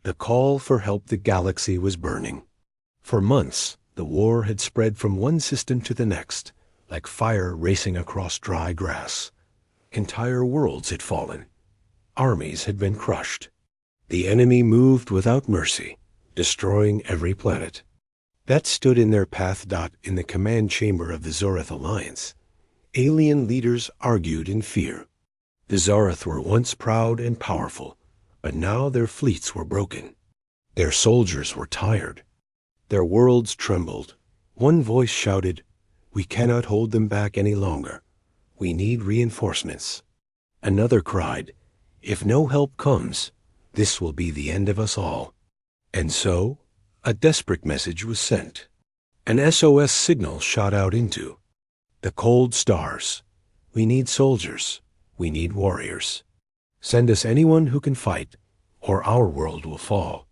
The call for help the galaxy was burning. For months, the war had spread from one system to the next, like fire racing across dry grass. Entire worlds had fallen. Armies had been crushed. The enemy moved without mercy, destroying every planet. That stood in their path. In the command chamber of the Zorath Alliance, alien leaders argued in fear. The Zorath were once proud and powerful, but now their fleets were broken. Their soldiers were tired. Their worlds trembled. One voice shouted, "We cannot hold them back any longer. We need reinforcements." Another cried, "If no help comes, this will be the end of us all." And so, a desperate message was sent. An SOS signal shot out into the cold stars. "We need soldiers. We need warriors. Send us anyone who can fight, or our world will fall."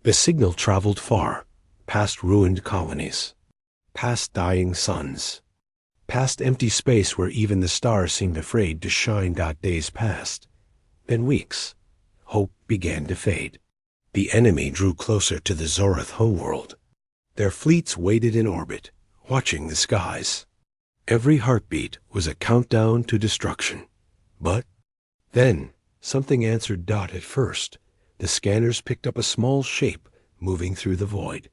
The signal traveled far, past ruined colonies, past dying suns, past empty space where even the stars seemed afraid to shine. Days passed, then weeks. Hope began to fade. The enemy drew closer to the Zorath homeworld. Their fleets waited in orbit, watching the skies. Every heartbeat was a countdown to destruction. But then something answered. At first, the scanners picked up a small shape moving through the void.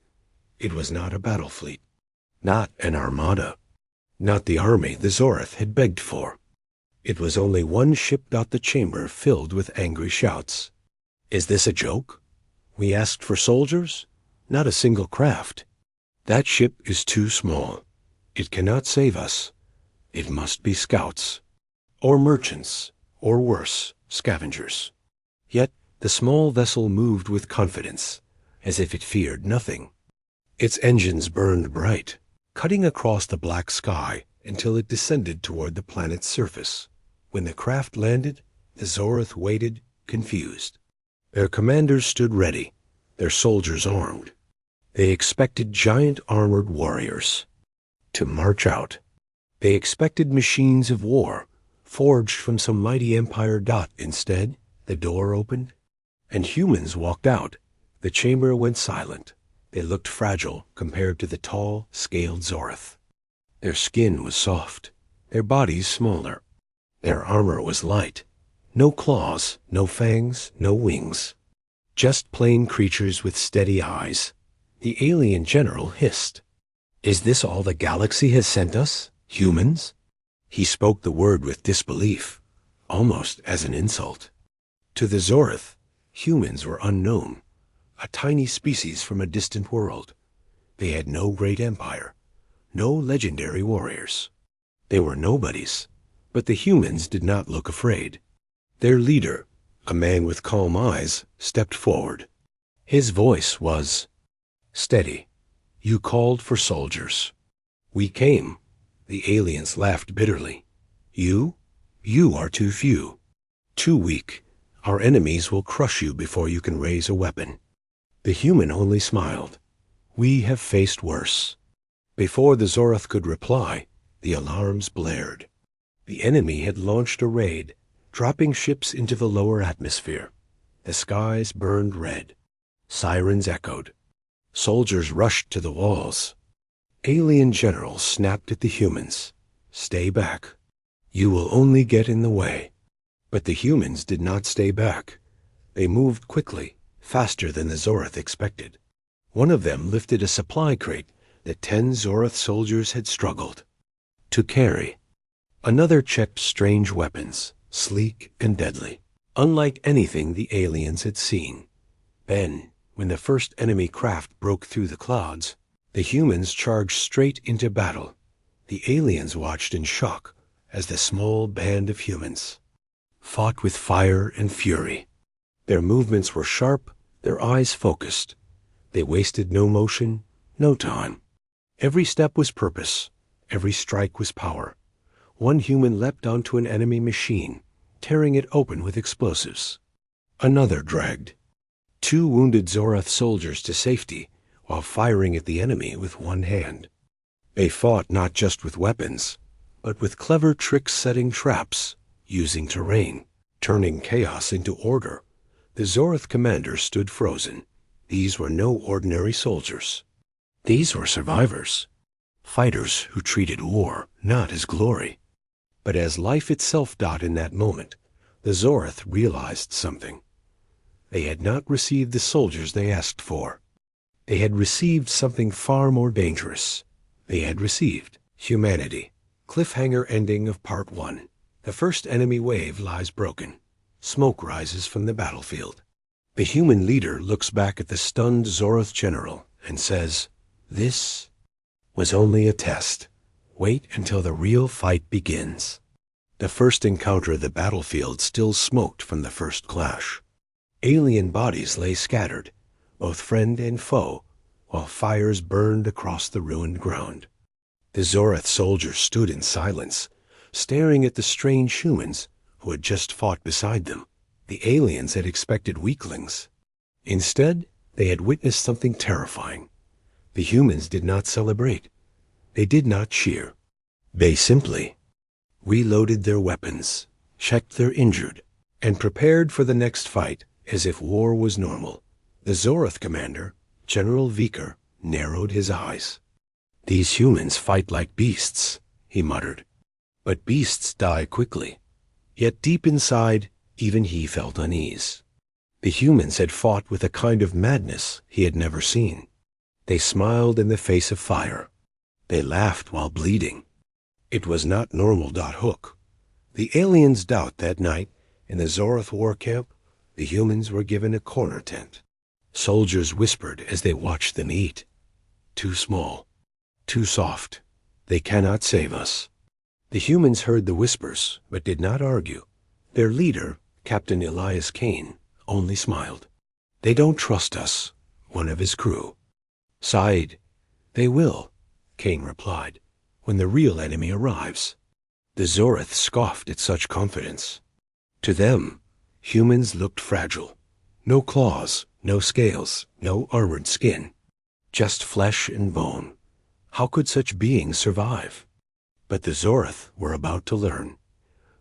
It was not a battle fleet, not an armada, not the army the Zorath had begged for. It was only one ship. The chamber filled with angry shouts. "Is this a joke? We asked for soldiers, not a single craft. That ship is too small. It cannot save us. It must be scouts, or merchants, or worse, scavengers." Yet the small vessel moved with confidence, as if it feared nothing. Its engines burned bright, cutting across the black sky until it descended toward the planet's surface. When the craft landed, the Zorath waited, confused. Their commanders stood ready, their soldiers armed. They expected giant armored warriors to march out. They expected machines of war, forged from some mighty empire. Instead, the door opened, and humans walked out. The chamber went silent. They looked fragile compared to the tall, scaled Zorath. Their skin was soft, their bodies smaller. Their armor was light. No claws, no fangs, no wings. Just plain creatures with steady eyes. The alien general hissed, "Is this all the galaxy has sent us? Humans?" He spoke the word with disbelief, almost as an insult. To the Zorath, humans were unknown, a tiny species from a distant world. They had no great empire, no legendary warriors. They were nobodies, but the humans did not look afraid. Their leader, a man with calm eyes, stepped forward. His voice was steady. "You called for soldiers. We came." The aliens laughed bitterly. You are too few. Too weak. Our enemies will crush you before you can raise a weapon." The human only smiled. "We have faced worse." Before the Zorath could reply, the alarms blared. The enemy had launched a raid, dropping ships into the lower atmosphere. The skies burned red. Sirens echoed. Soldiers rushed to the walls. Alien generals snapped at the humans. "Stay back. You will only get in the way." But the humans did not stay back. They moved quickly, faster than the Zorath expected. One of them lifted a supply crate that 10 Zorath soldiers had struggled to carry. Another checked strange weapons, sleek and deadly, unlike anything the aliens had seen. Then, when the first enemy craft broke through the clouds, the humans charged straight into battle. The aliens watched in shock as the small band of humans fought with fire and fury. Their movements were sharp, their eyes focused. They wasted no motion, no time. Every step was purpose, every strike was power. One human leapt onto an enemy machine, tearing it open with explosives. Another dragged 2 wounded Zorath soldiers to safety while firing at the enemy with one hand. They fought not just with weapons, but with clever tricks, setting traps, using terrain, turning chaos into order, The Zorth commander stood frozen. These were no ordinary soldiers. These were survivors. Fighters who treated war not as glory, but as life itself. In that moment, the Zorth realized something. They had not received the soldiers they asked for. They had received something far more dangerous. They had received humanity. Cliffhanger ending of Part 1. The first enemy wave lies broken. Smoke rises from the battlefield. The human leader looks back at the stunned Zorth general and says, "This was only a test. Wait until the real fight begins." The first encounter of the battlefield still smoked from the first clash. Alien bodies lay scattered, both friend and foe, while fires burned across the ruined ground. The Zorth soldiers stood in silence, staring at the strange humans who had just fought beside them. The aliens had expected weaklings. Instead, they had witnessed something terrifying. The humans did not celebrate. They did not cheer. They simply reloaded their weapons, checked their injured, and prepared for the next fight as if war was normal. The Zorth commander, General Viker, narrowed his eyes. "These humans fight like beasts," he muttered. "But beasts die quickly." Yet deep inside, even he felt unease. The humans had fought with a kind of madness he had never seen. They smiled in the face of fire. They laughed while bleeding. It was not normal. Hook. The aliens' doubt that night in the Zorth war camp, the humans were given a corner tent. Soldiers whispered as they watched them eat. "Too small. Too soft. They cannot save us." The humans heard the whispers, but did not argue. Their leader, Captain Elias Kane, only smiled. "They don't trust us," one of his crew sighed. "They will," Kane replied, "when the real enemy arrives." The Zorth scoffed at such confidence. To them, humans looked fragile. No claws, no scales, no armored skin. Just flesh and bone. How could such beings survive? But the Zorth were about to learn.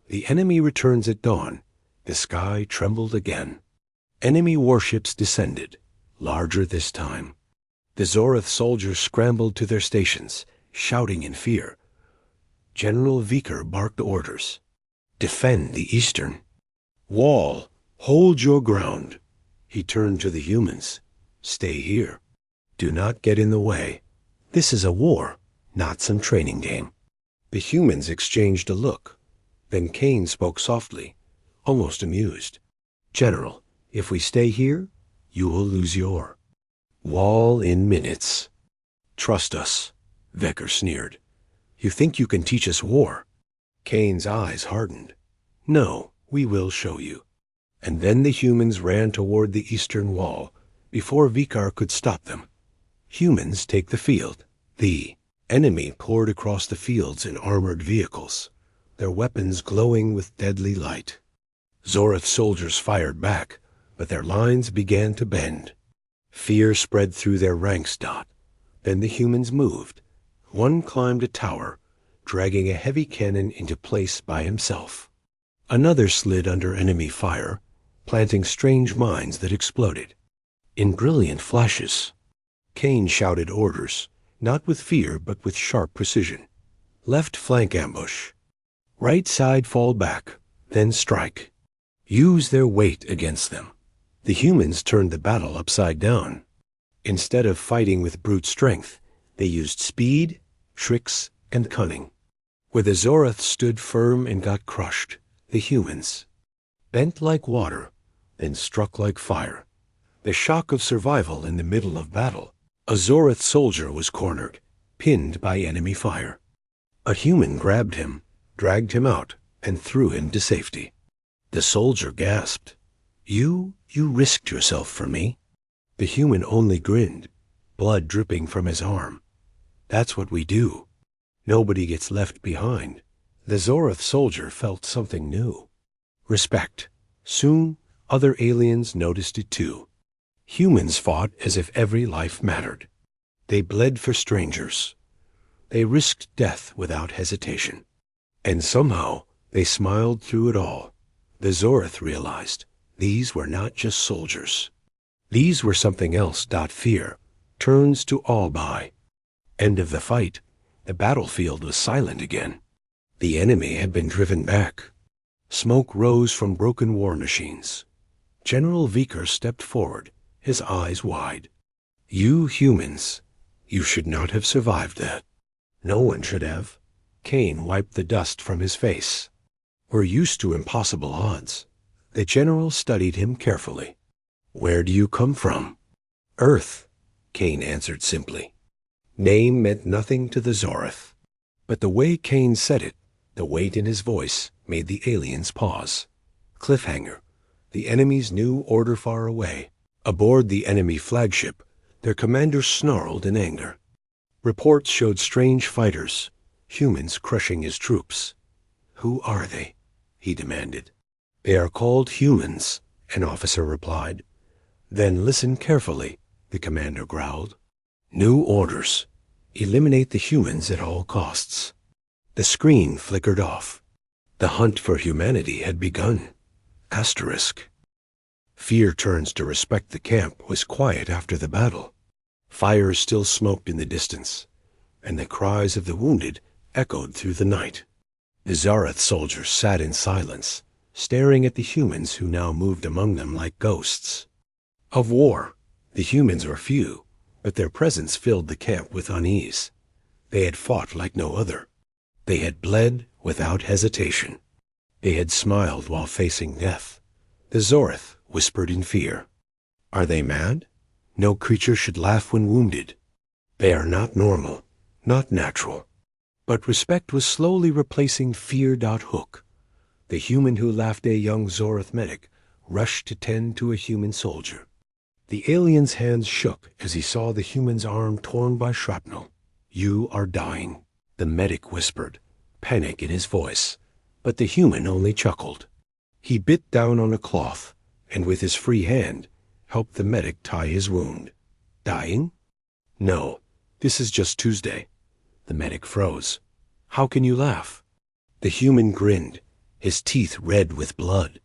The enemy returns at dawn. The sky trembled again. Enemy warships descended, larger this time. The Zorth soldiers scrambled to their stations, shouting in fear. General Viker barked orders. "Defend the eastern wall. Hold your ground." He turned to the humans. "Stay here. Do not get in the way. This is a war, not some training game." The humans exchanged a look. Then Kane spoke softly, almost amused. "General, if we stay here, you will lose your wall in minutes." "Trust us," Viker sneered. "You think you can teach us war?" Kane's eyes hardened. "No, we will show you." And then the humans ran toward the eastern wall before Viker could stop them. Humans take the field. The enemy poured across the fields in armored vehicles, their weapons glowing with deadly light. Zorth soldiers fired back, but their lines began to bend. Fear spread through their ranks. Then the humans moved. One climbed a tower, dragging a heavy cannon into place by himself. Another slid under enemy fire, planting strange mines that exploded. In brilliant flashes, Kane shouted orders, not with fear but with sharp precision. "Left flank ambush. Right side fall back, then strike. Use their weight against them." The humans turned the battle upside down. Instead of fighting with brute strength, they used speed, tricks, and cunning. Where the Zorth stood firm and got crushed, the humans bent like water, then struck like fire. The shock of survival in the middle of battle. A Zorth soldier was cornered, pinned by enemy fire. A human grabbed him, dragged him out, and threw him to safety. The soldier gasped. You risked yourself for me." The human only grinned, blood dripping from his arm. "That's what we do. Nobody gets left behind." The Zorth soldier felt something new. Respect. Soon, other aliens noticed it too. Humans fought as if every life mattered. They bled for strangers. They risked death without hesitation. And somehow, they smiled through it all. The Zorth realized These were not just soldiers. These were something else. Fear turns to awe by. End of the fight. The battlefield was silent again. The enemy had been driven back. Smoke rose from broken war machines. General Vickers stepped forward, his eyes wide. You humans, you should not have survived that. No one should have. Kane wiped the dust from his face. We're used to impossible odds. The general studied him carefully. Where do you come from? Earth, Kane answered simply. Name meant nothing to the Zorath. But the way Kane said it, the weight in his voice, made the aliens pause. Cliffhanger. The enemy's new order far away. Aboard the enemy flagship, their commander snarled in anger. Reports showed strange fighters, humans crushing his troops. Who are they? He demanded. They are called humans, an officer replied. Then listen carefully, the commander growled. New orders. Eliminate the humans at all costs. The screen flickered off. The hunt for humanity had begun. Asterisk. Fear turns to respect. The camp was quiet after the battle. Fires still smoked in the distance, and the cries of the wounded echoed through the night. The Zorath soldiers sat in silence, staring at the humans who now moved among them like ghosts. Of war, the humans were few, but their presence filled the camp with unease. They had fought like no other. They had bled without hesitation. They had smiled while facing death. The Zorath whispered in fear. Are they mad? No creature should laugh when wounded. They are not normal, not natural. But respect was slowly replacing fear. Hook. The human who laughed, a young Zorath medic, rushed to tend to a human soldier. The alien's hands shook as he saw the human's arm torn by shrapnel. You are dying, the medic whispered, panic in his voice. But the human only chuckled. He bit down on a cloth, and with his free hand, helped the medic tie his wound. Dying? No, this is just Tuesday. The medic froze. How can you laugh? The human grinned, his teeth red with blood.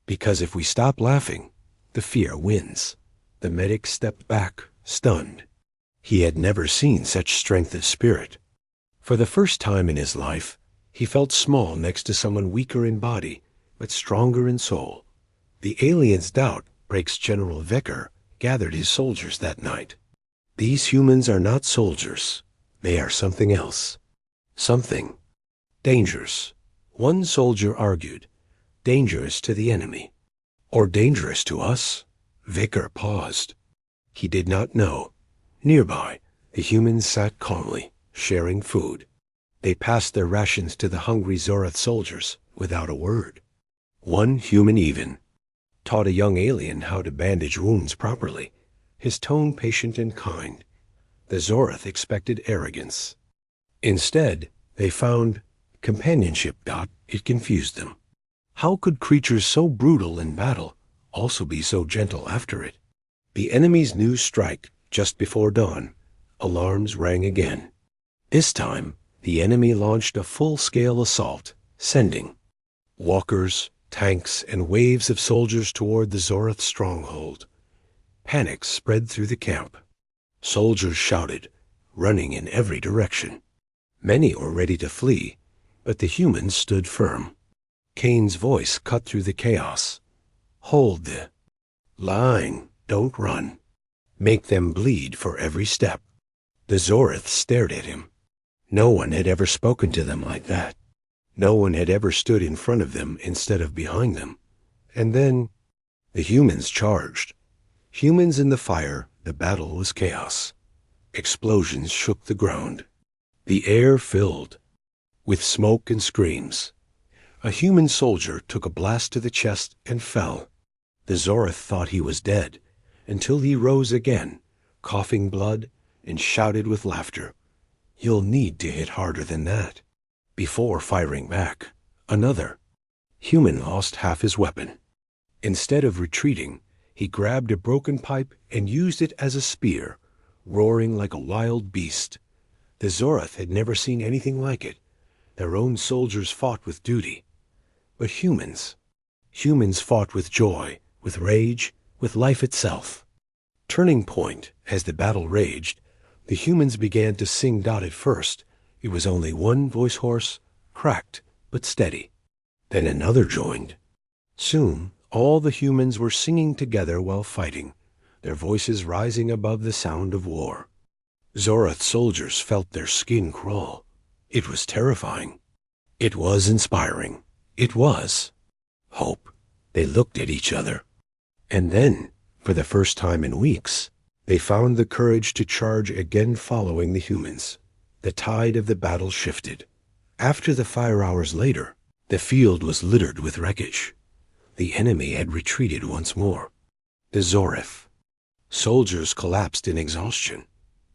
Because if we stop laughing, the fear wins. The medic stepped back, stunned. He had never seen such strength of spirit. For the first time in his life, he felt small next to someone weaker in body, but stronger in soul. The alien's doubt breaks. General Vickers gathered his soldiers that night. These humans are not soldiers. They are something else. Something dangerous. One soldier argued, dangerous to the enemy. Or dangerous to us? Vickers paused. He did not know. Nearby, the humans sat calmly, sharing food. They passed their rations to the hungry Zorath soldiers without a word. One human even taught a young alien how to bandage wounds properly, his tone patient and kind. The Zorath expected arrogance. Instead, they found companionship. It confused them. How could creatures so brutal in battle also be so gentle after it? The enemy's new strike just before dawn. Alarms rang again. This time, the enemy launched a full-scale assault, sending walkers, tanks, and waves of soldiers toward the Zorath stronghold. Panic spread through the camp. Soldiers shouted, running in every direction. Many were ready to flee, but the humans stood firm. Kane's voice cut through the chaos. Hold the line, don't run. Make them bleed for every step. The Zorath stared at him. No one had ever spoken to them like that. No one had ever stood in front of them instead of behind them. And then the humans charged. Humans in the fire, the battle was chaos. Explosions shook the ground. The air filled with smoke and screams. A human soldier took a blast to the chest and fell. The Zorath thought he was dead, until he rose again, coughing blood, and shouted with laughter. You'll need to hit harder than that. Before firing back, another human lost half his weapon. Instead of retreating, he grabbed a broken pipe and used it as a spear, roaring like a wild beast. The Zorath had never seen anything like it. Their own soldiers fought with duty. But humans fought with joy, with rage, with life itself. Turning point, as the battle raged, the humans began to sing out at first. It was only one voice hoarse, cracked, but steady. Then another joined. Soon, all the humans were singing together while fighting, their voices rising above the sound of war. Zorath soldiers felt their skin crawl. It was terrifying. It was inspiring. It was hope. They looked at each other. And then, for the first time in weeks, they found the courage to charge again following the humans. The tide of the battle shifted. After the fire hours later, the field was littered with wreckage. The enemy had retreated once more. The Zorath. Soldiers collapsed in exhaustion.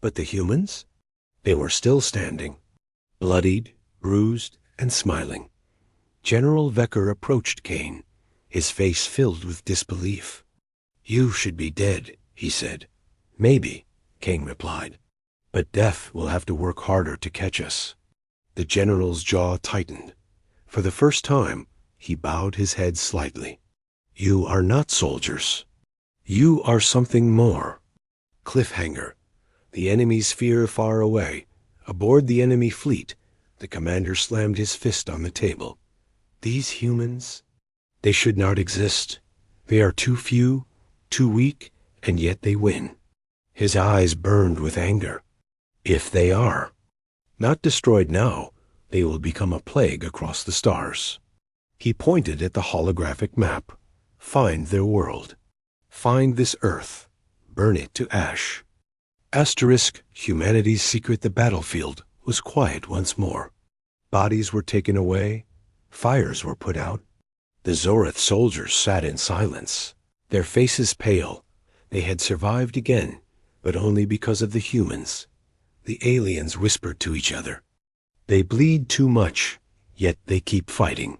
But the humans? They were still standing, bloodied, bruised, and smiling. General Vecker approached Kane, his face filled with disbelief. "You should be dead," he said. "Maybe," Kane replied. "But death will have to work harder to catch us." The general's jaw tightened. For the first time, he bowed his head slightly. "You are not soldiers. You are something more." Cliffhanger. The enemy's sphere far away. Aboard the enemy fleet, the commander slammed his fist on the table. These humans, they should not exist. They are too few, too weak, and yet they win. His eyes burned with anger. If they are not destroyed now, they will become a plague across the stars. He pointed at the holographic map. Find their world. Find this Earth. Burn it to ash. Asterisk, humanity's secret, the battlefield, was quiet once more. Bodies were taken away. Fires were put out. The Zorath soldiers sat in silence, their faces pale. They had survived again, but only because of the humans. The aliens whispered to each other. They bleed too much, yet they keep fighting.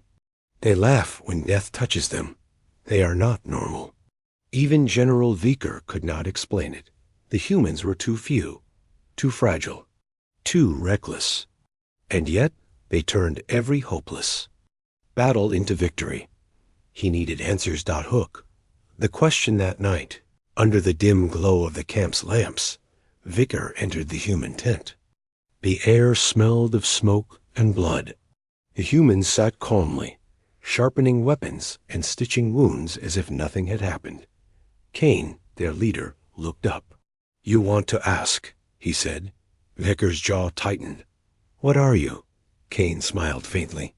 They laugh when death touches them. They are not normal. Even General Vecker could not explain it. The humans were too few, too fragile, too reckless. And yet they turned every hopeless battle into victory. He needed answers. Hook. The question that night, under the dim glow of the camp's lamps, Vecker entered the human tent. The air smelled of smoke and blood. The humans sat calmly, sharpening weapons and stitching wounds as if nothing had happened. Kane, their leader, looked up. "You want to ask," he said. Vecker's jaw tightened. "What are you?" Kane smiled faintly.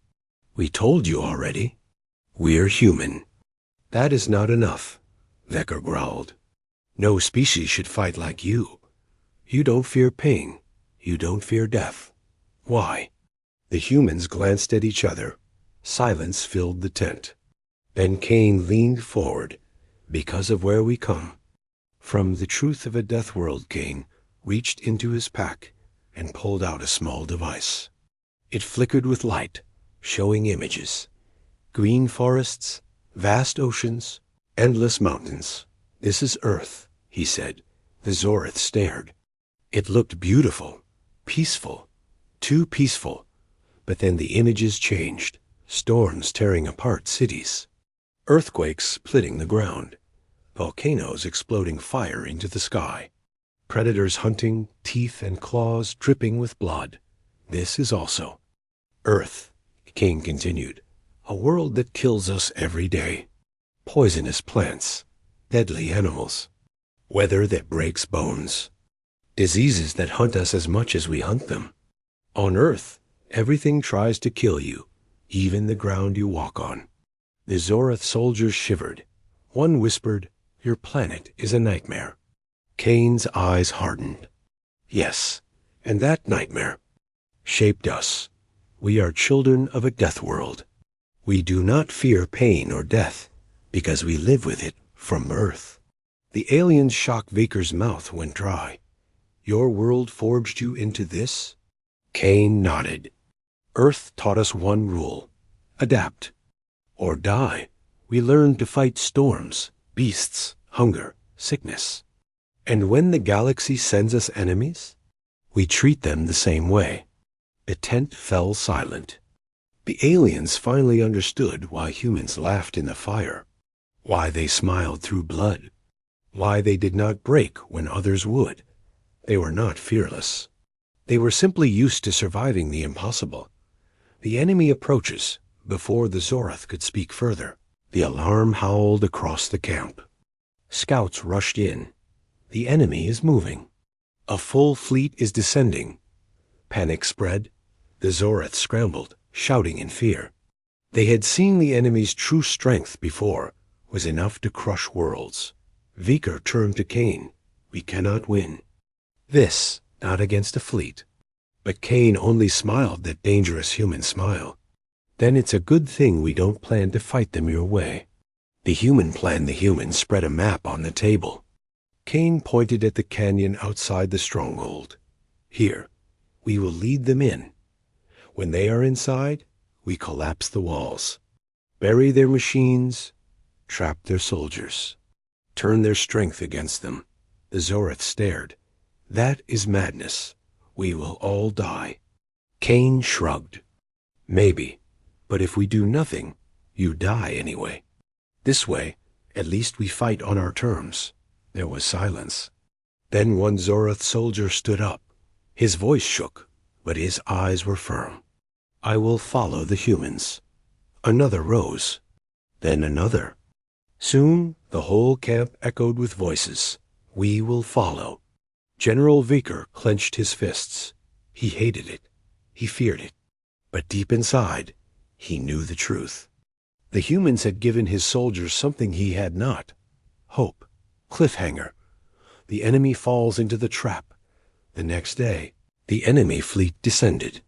"We told you already. We're human." "That is not enough," Vecker growled. "No species should fight like you. You don't fear pain. You don't fear death. Why?" The humans glanced at each other. Silence filled the tent. Then Kane leaned forward. "Because of where we come." From the truth of a Deathworld, Kane reached into his pack and pulled out a small device. It flickered with light, showing images. Green forests, vast oceans, endless mountains. "This is Earth," he said. The Zorath stared. It looked beautiful, peaceful, too peaceful. But then the images changed. Storms tearing apart cities. Earthquakes splitting the ground. Volcanoes exploding fire into the sky. Predators hunting, teeth and claws dripping with blood. This is also Earth, King continued. A world that kills us every day. Poisonous plants, deadly animals, weather that breaks bones, diseases that hunt us as much as we hunt them. On Earth, everything tries to kill you, even the ground you walk on. The Zorath soldiers shivered. One whispered, "Your planet is a nightmare." Kane's eyes hardened. Yes, and that nightmare shaped us. We are children of a death world. We do not fear pain or death because we live with it from birth. The alien's shock Vecker's mouth went dry. "Your world forged you into this?" Kane nodded. "Earth taught us one rule. Adapt. Or die." We learned to fight storms, beasts, hunger, sickness. And when the galaxy sends us enemies, we treat them the same way. The tent fell silent. The aliens finally understood why humans laughed in the fire. why they smiled through blood, why they did not break when others would. They were not fearless. They were simply used to surviving the impossible. The enemy approaches. Before the Zorath could speak further, the alarm howled across the camp. Scouts rushed in. The enemy is moving. A full fleet is descending. Panic spread. The Zorath scrambled, shouting in fear. They had seen the enemy's true strength before, was enough to crush worlds. Viker turned to Cain. We cannot win. This, not against a fleet. But Cain only smiled that dangerous human smile. Then it's a good thing we don't plan to fight them your way. The human spread a map on the table. Cain pointed at the canyon outside the stronghold. Here, we will lead them in. When they are inside, we collapse the walls, bury their machines, trap their soldiers, turn their strength against them. The Zorath stared. That is madness. We will all die. Cain shrugged. Maybe, but if we do nothing, you die anyway. This way, at least we fight on our terms. There was silence. Then one Zorath soldier stood up. His voice shook, but his eyes were firm. I will follow the humans. Another rose. Then another. Soon the whole camp echoed with voices. We will follow. General Viker clenched his fists. He hated it. He feared it. But deep inside, he knew the truth. The humans had given his soldiers something he had not. Hope. Cliffhanger. The enemy falls into the trap. The next day, the enemy fleet descended.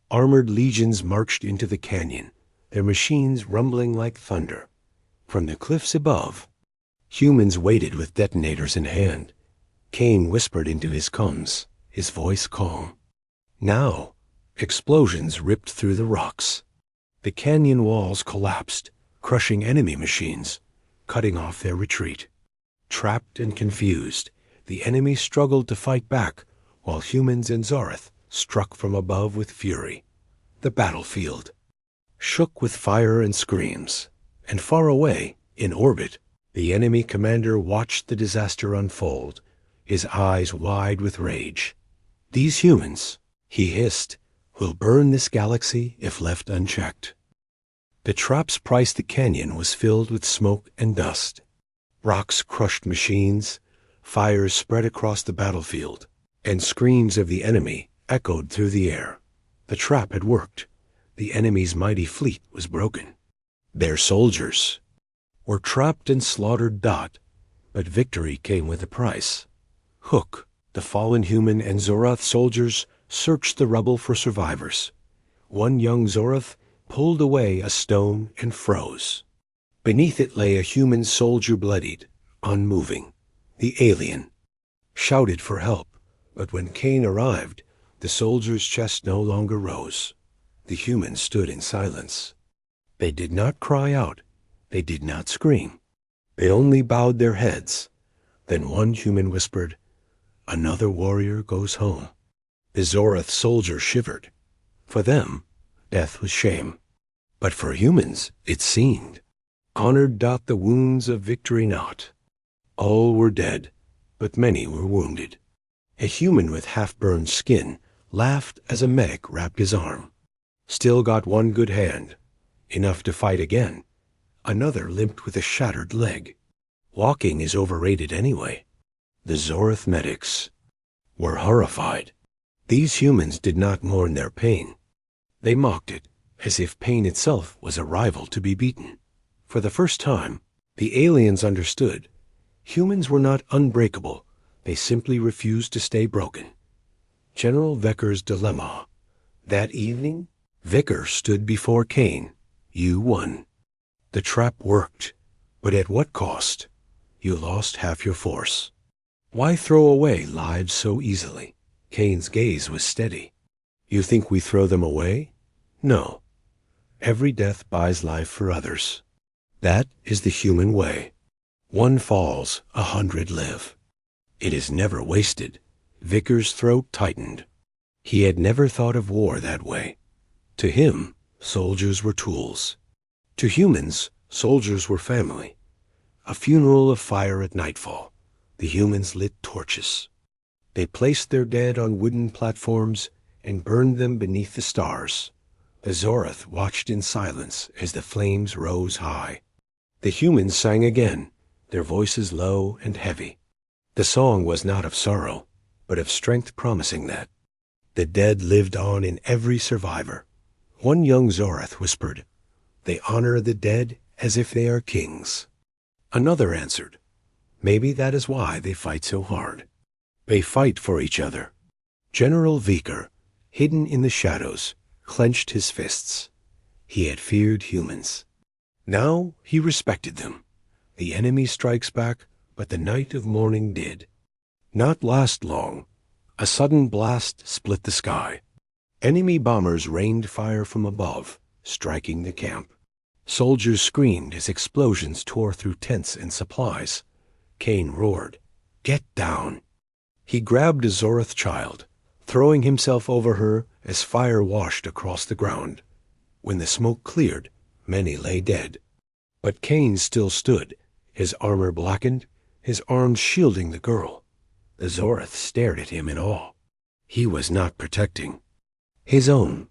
Armored legions marched into the canyon, their machines rumbling like thunder. From the cliffs above, humans waited with detonators in hand. Cain whispered into his coms, his voice calm. Now, explosions ripped through the rocks. The canyon walls collapsed, crushing enemy machines, cutting off their retreat. Trapped and confused, the enemy struggled to fight back, while humans and Zorath struck from above with fury. The battlefield shook with fire and screams, and far away, in orbit, the enemy commander watched the disaster unfold, his eyes wide with rage. These humans, he hissed, will burn this galaxy if left unchecked. The trap's price the canyon was filled with smoke and dust. Rocks crushed machines, fires spread across the battlefield, and screams of the enemy echoed through the air. The trap had worked. The enemy's mighty fleet was broken. Their soldiers were trapped and slaughtered. But victory came with a price. Hook, the fallen human, and Zorath soldiers searched the rubble for survivors. One young Zorath pulled away a stone and froze. Beneath it lay a human soldier, bloodied, unmoving. The alien shouted for help, but when Cain arrived, the soldier's chest no longer rose. The humans stood in silence. They did not cry out. They did not scream. They only bowed their heads. Then one human whispered, "Another warrior goes home." The Zorath soldier shivered. For them, death was shame. But for humans, it seemed. Honored the wounds of victory not. All were dead, but many were wounded. A human with half-burned skin laughed as a medic wrapped his arm. Still got one good hand, enough to fight again. Another limped with a shattered leg. Walking is overrated anyway. The Zorath medics were horrified. These humans did not mourn their pain. They mocked it, as if pain itself was a rival to be beaten. For the first time, the aliens understood. Humans were not unbreakable. They simply refused to stay broken. General Viker's dilemma. That evening, Viker stood before Cain. You won. The trap worked, but at what cost? You lost half your force. Why throw away lives so easily? Cain's gaze was steady. You think we throw them away? No. Every death buys life for others. That is the human way. One falls, 100 live. It is never wasted. Viker's throat tightened. He had never thought of war that way. To him, soldiers were tools. To humans, soldiers were family. A funeral of fire at nightfall. The humans lit torches. They placed their dead on wooden platforms and burned them beneath the stars. The Zorath watched in silence as the flames rose high. The humans sang again, their voices low and heavy. The song was not of sorrow, but of strength, promising that the dead lived on in every survivor. One young Zorath whispered, "They honor the dead as if they are kings." Another answered, "Maybe that is why they fight so hard. They fight for each other." General Viker, hidden in the shadows, clenched his fists. He had feared humans. Now he respected them. The enemy strikes back, but the night of mourning did not last long. A sudden blast split the sky. Enemy bombers rained fire from above, striking the camp. Soldiers screamed as explosions tore through tents and supplies. Cain roared, "Get down!" He grabbed a Zorath child, throwing himself over her as fire washed across the ground. When the smoke cleared, many lay dead. But Cain still stood, his armor blackened, his arms shielding the girl. The Zorath stared at him in awe. He was not protecting his own.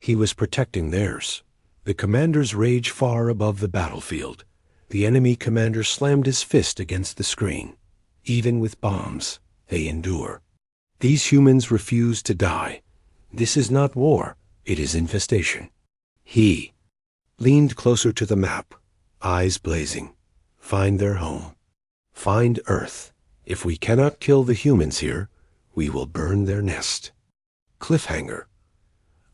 He was protecting theirs. The commander's rage far above the battlefield. The enemy commander slammed his fist against the screen. Even with bombs, they endure. These humans refuse to die. This is not war, it is infestation. He leaned closer to the map, eyes blazing. Find their home. Find Earth. If we cannot kill the humans here, we will burn their nest. Cliffhanger.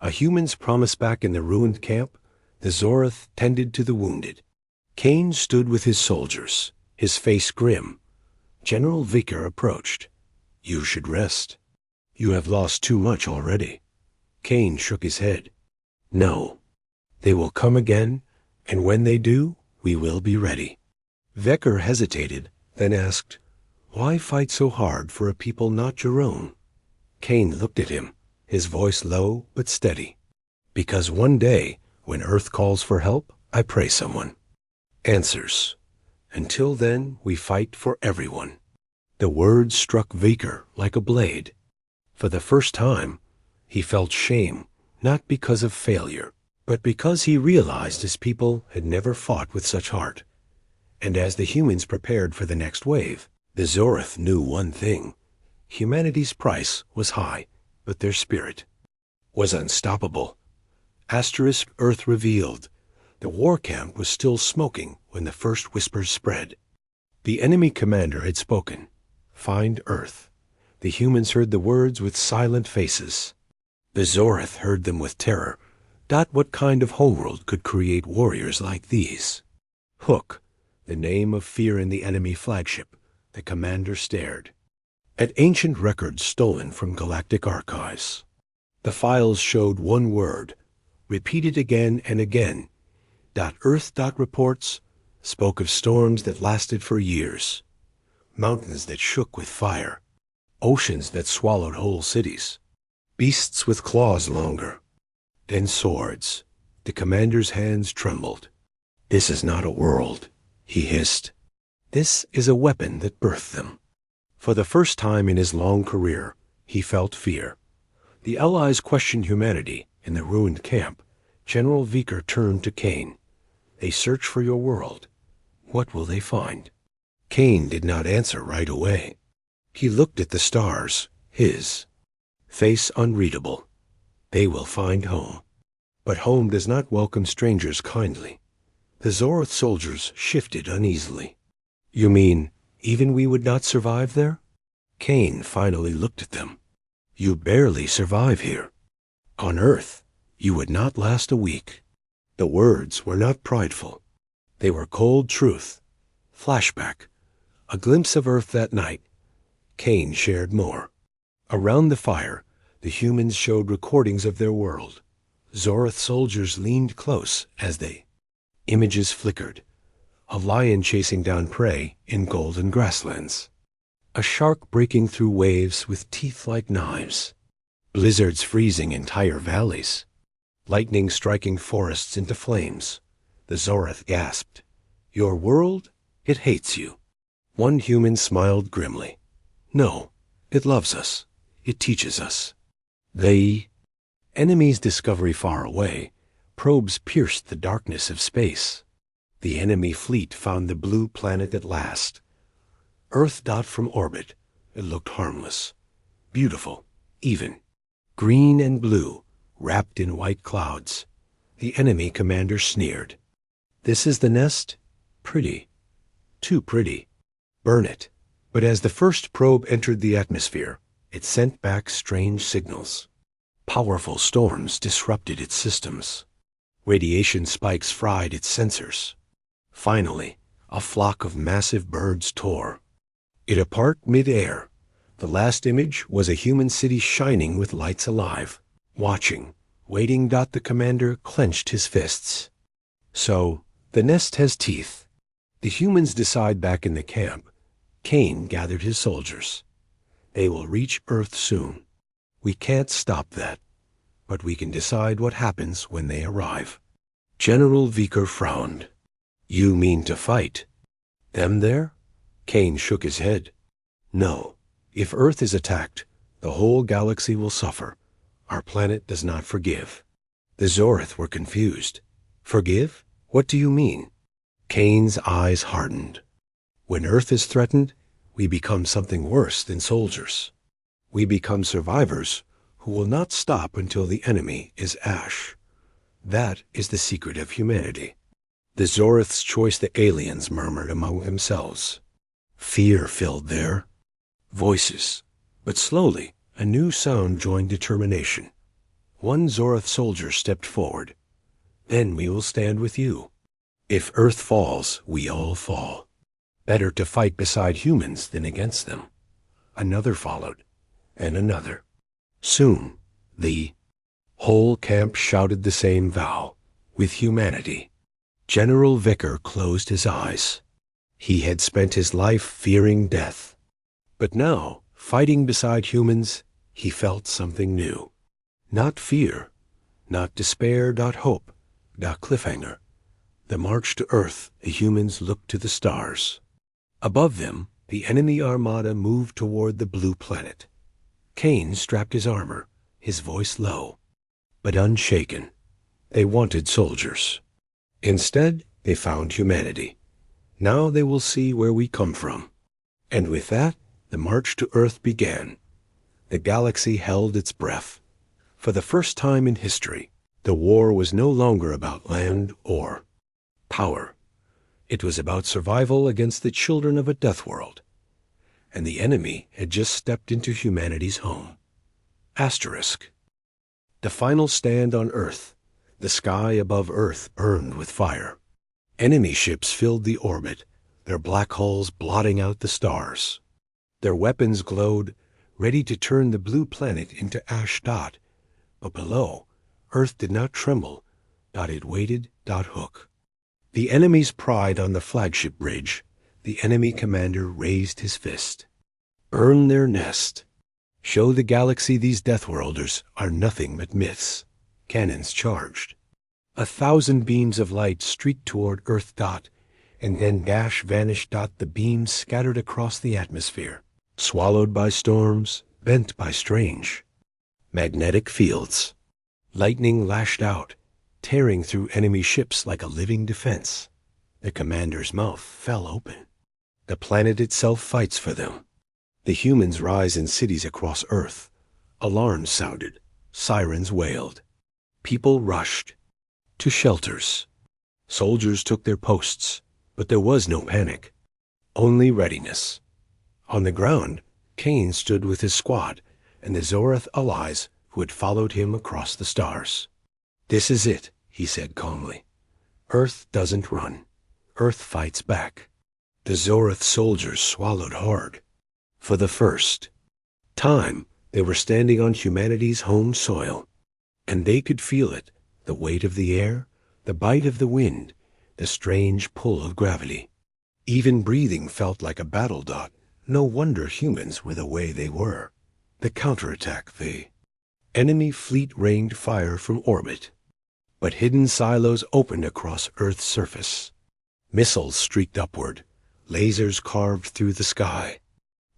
A human's promise back in the ruined camp, the Zorath tended to the wounded. Cain stood with his soldiers, his face grim. General Viker approached. "You should rest. You have lost too much already." Cain shook his head. "No. They will come again, and when they do, we will be ready." Viker hesitated, then asked, "Why fight so hard for a people not your own?" Cain looked at him, his voice low but steady. "Because one day, when Earth calls for help, I pray someone answers. Until then, we fight for everyone." The words struck Viker like a blade. For the first time, he felt shame, not because of failure, but because he realized his people had never fought with such heart. And as the humans prepared for the next wave, the Zorath knew one thing. Humanity's price was high, but their spirit was unstoppable. Asterisk Earth revealed. The war camp was still smoking when the first whispers spread. The enemy commander had spoken. Find Earth. The humans heard the words with silent faces. The Zorath heard them with terror. What kind of homeworld could create warriors like these? Hook, the name of fear in the enemy flagship. The commander stared at ancient records stolen from Galactic archives. The files showed one word, repeated again and again. Earth. Reports spoke of storms that lasted for years, mountains that shook with fire, oceans that swallowed whole cities, beasts with claws longer, then swords. The commander's hands trembled. "This is not a world," he hissed. "This is a weapon that birthed them." For the first time in his long career, he felt fear. The Allies questioned humanity in the ruined camp. General Viker turned to Cain. "They search for your world. What will they find?" Cain did not answer right away. He looked at the stars, his face unreadable. "They will find home." But home does not welcome strangers kindly. The Zorath soldiers shifted uneasily. "You mean, even we would not survive there?" Cain finally looked at them. "You barely survive here. On Earth, you would not last a week." The words were not prideful. They were cold truth. Flashback. A glimpse of Earth that night. Cain shared more. Around the fire, the humans showed recordings of their world. Zorath soldiers leaned close as they images flickered. A lion chasing down prey in golden grasslands. A shark breaking through waves with teeth like knives. Blizzards freezing entire valleys. Lightning striking forests into flames. The Zorath gasped. "Your world? It hates you. One human smiled grimly. No, it loves us. It teaches us. The enemy's discovery far away, probes pierced the darkness of space. The enemy fleet found the blue planet at last. Earth dot from orbit, it looked harmless, beautiful, even. Green and blue, wrapped in white clouds. The enemy commander sneered. This is the nest? Pretty. Too pretty. Burn it. But as the first probe entered the atmosphere, it sent back strange signals. Powerful storms disrupted its systems. Radiation spikes fried its sensors. Finally, a flock of massive birds tore it apart mid-air. The last image was a human city shining with lights alive, watching, waiting. The commander clenched his fists. So, the nest has teeth. The humans decide back in the camp. Cain gathered his soldiers. They will reach Earth soon. We can't stop that, but we can decide what happens when they arrive. General Vicker frowned. You mean to fight? Them there? Cain shook his head. No. If Earth is attacked, the whole galaxy will suffer. Our planet does not forgive. The Zorith were confused. Forgive? What do you mean? Cain's eyes hardened. When Earth is threatened, we become something worse than soldiers. We become survivors who will not stop until the enemy is ash. That is the secret of humanity. The Zorith's choice the aliens murmured among themselves. Fear filled their voices. But slowly, a new sound joined determination. One Zorith soldier stepped forward. Then we will stand with you. If Earth falls, we all fall. Better to fight beside humans than against them. Another followed, and another. Soon, the whole camp shouted the same vow, with humanity. General Vicker closed his eyes. He had spent his life fearing death. But now, fighting beside humans, he felt something new. Not fear, not despair, not hope, not cliffhanger. The march to Earth, the humans looked to the stars. Above them, the enemy armada moved toward the blue planet. Cain strapped his armor, his voice low, but unshaken. They wanted soldiers. Instead, they found humanity. Now they will see where we come from. And with that, the march to Earth began. The galaxy held its breath. For the first time in history, the war was no longer about land or power. It was about survival against the children of a Deathworld. And the enemy had just stepped into humanity's home. Asterisk. The final stand on Earth. The sky above Earth burned with fire. Enemy ships filled the orbit, their black hulls blotting out the stars. Their weapons glowed, ready to turn the blue planet into ash dot. But below, Earth did not tremble. It waited. Hook. The enemy's pride on the flagship bridge. The enemy commander raised his fist. Burn their nest. Show the galaxy these Deathworlders are nothing but myths. Cannons charged. 1,000 beams of light streaked toward Earth. And then vanished. The beams scattered across the atmosphere, swallowed by storms, bent by strange magnetic fields. Lightning lashed out, tearing through enemy ships like a living defense. The commander's mouth fell open. The planet itself fights for them. The humans rise in cities across Earth. Alarms sounded. Sirens wailed. People rushed to shelters. Soldiers took their posts, but there was no panic. Only readiness. On the ground, Cain stood with his squad and the Zorith allies who had followed him across the stars. This is it, he said calmly. Earth doesn't run. Earth fights back. The Zorith soldiers swallowed hard. For the first time, they were standing on humanity's home soil, and they could feel it, the weight of the air, the bite of the wind, the strange pull of gravity. Even breathing felt like a battle. No wonder humans were the way they were. The counterattack, the enemy fleet rained fire from orbit, but hidden silos opened across Earth's surface. Missiles streaked upward, lasers carved through the sky.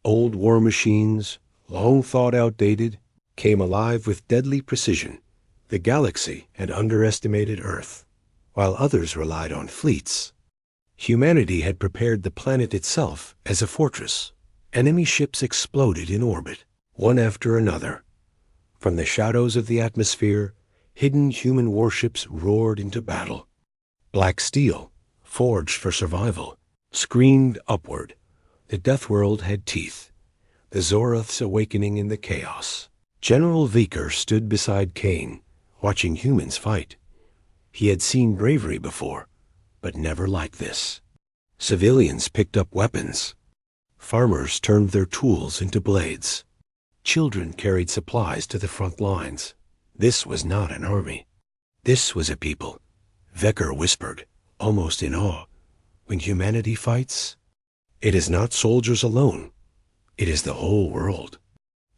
Old war machines, long thought outdated, came alive with deadly precision. The galaxy had underestimated Earth, while others relied on fleets. Humanity had prepared the planet itself as a fortress. Enemy ships exploded in orbit, one after another. From the shadows of the atmosphere, hidden human warships roared into battle. Black steel, forged for survival, screamed upward. The Deathworld had teeth, the Zoroths awakening in the chaos. General Vicker stood beside Kane, watching humans fight. He had seen bravery before, but never like this. Civilians picked up weapons. Farmers turned their tools into blades. Children carried supplies to the front lines. This was not an army. This was a people. Vicker whispered, almost in awe. When humanity fights, it is not soldiers alone. It is the whole world.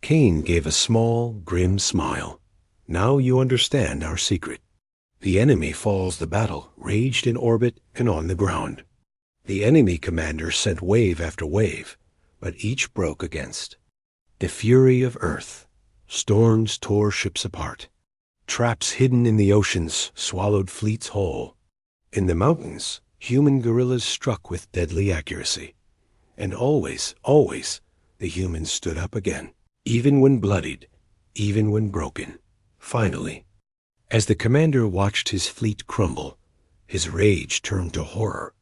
Kane gave a small, grim smile. Now you understand our secret. The enemy falls the battle, raged in orbit and on the ground. The enemy commander sent wave after wave, but each broke against. The fury of Earth. Storms tore ships apart. Traps hidden in the oceans swallowed fleets whole. In the mountains, human guerrillas struck with deadly accuracy. And always, always, the humans stood up again, even when bloodied, even when broken. Finally, as the commander watched his fleet crumble, his rage turned to horror.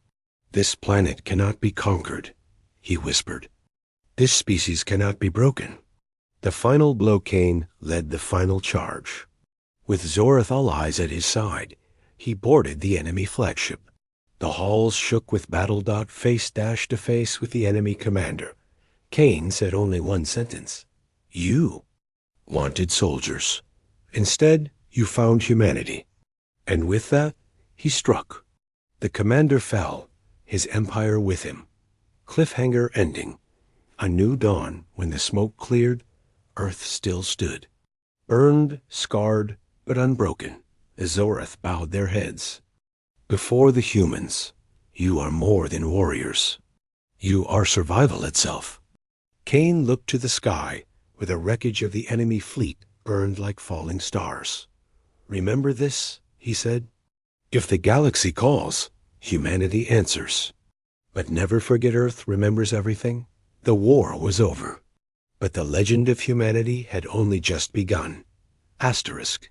This planet cannot be conquered, he whispered. This species cannot be broken. The final blow. Kane led the final charge. With Zoroth allies at his side, he boarded the enemy flagship. The halls shook with battle. Face dashed to face with the enemy commander. Kane said only one sentence. You wanted soldiers. Instead, you found humanity. And with that, he struck. The commander fell, his empire with him. Cliffhanger ending. A new dawn. When the smoke cleared, Earth still stood. Burned, scarred, but unbroken. The Zoroth bowed their heads. Before the humans, you are more than warriors. You are survival itself. Kane looked to the sky, where the wreckage of the enemy fleet burned like falling stars. Remember this, he said. If the galaxy calls, humanity answers. But never forget Earth remembers everything. The war was over, but the legend of humanity had only just begun. Asterisk.